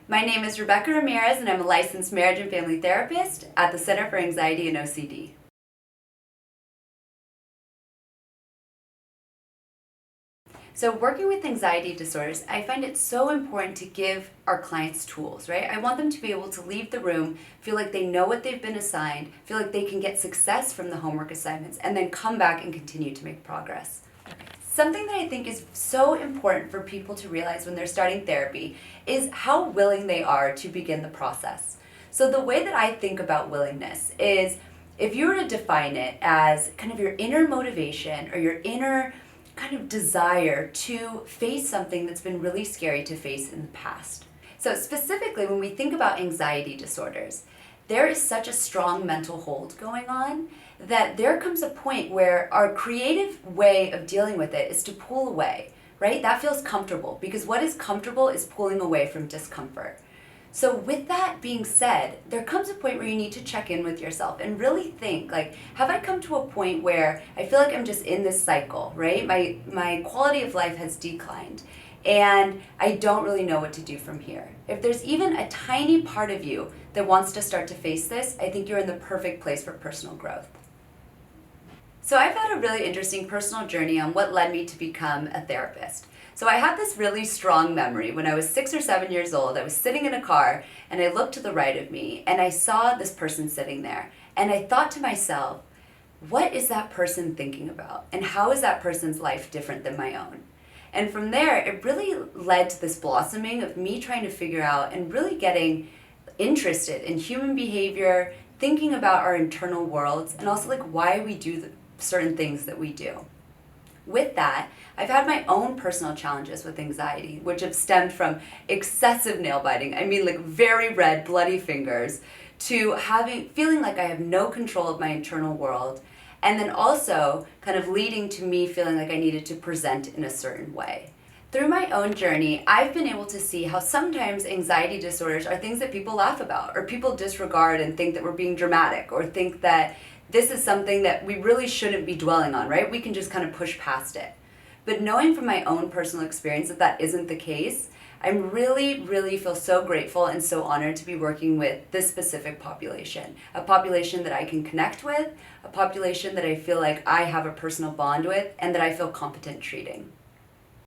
My name is Rebecca Ramirez, and I'm a licensed marriage and family therapist at the Center for Anxiety and OCD. So working with anxiety disorders, I find it so important to give our clients tools, right? I want them to be able to leave the room, feel like they know what they've been assigned, feel like they can get success from the homework assignments, and then come back and continue to make progress. Something that I think is so important for people to realize when they're starting therapy is how willing they are to begin the process. So the way that I think about willingness is, if you were to define it as kind of your inner motivation or your inner kind of desire to face something that's been really scary to face in the past. So specifically, when we think about anxiety disorders, there is such a strong mental hold going on that there comes a point where our creative way of dealing with it is to pull away, right? That feels comfortable, because what is comfortable is pulling away from discomfort. So with that being said, there comes a point where you need to check in with yourself and really think, like, have I come to a point where I feel like I'm just in this cycle, right? My quality of life has declined and I don't really know what to do from here. If there's even a tiny part of you that wants to start to face this, I think you're in the perfect place for personal growth. So I've had a really interesting personal journey on what led me to become a therapist. So I had this really strong memory. When I was 6 or 7 years old, I was sitting in a car and I looked to the right of me and I saw this person sitting there. And I thought to myself, what is that person thinking about? And how is that person's life different than my own? And from there, it really led to this blossoming of me trying to figure out and really getting interested in human behavior, thinking about our internal worlds, and also like why we do certain things that we do. With that, I've had my own personal challenges with anxiety, which have stemmed from excessive nail biting, I mean like very red, bloody fingers, to feeling like I have no control of my internal world, and then also kind of leading to me feeling like I needed to present in a certain way. Through my own journey, I've been able to see how sometimes anxiety disorders are things that people laugh about, or people disregard and think that we're being dramatic, or think that this is something that we really shouldn't be dwelling on, right? We can just kind of push past it. But knowing from my own personal experience that that isn't the case, I really feel so grateful and so honored to be working with this specific population. A population that I can connect with, a population that I feel like I have a personal bond with, and that I feel competent treating.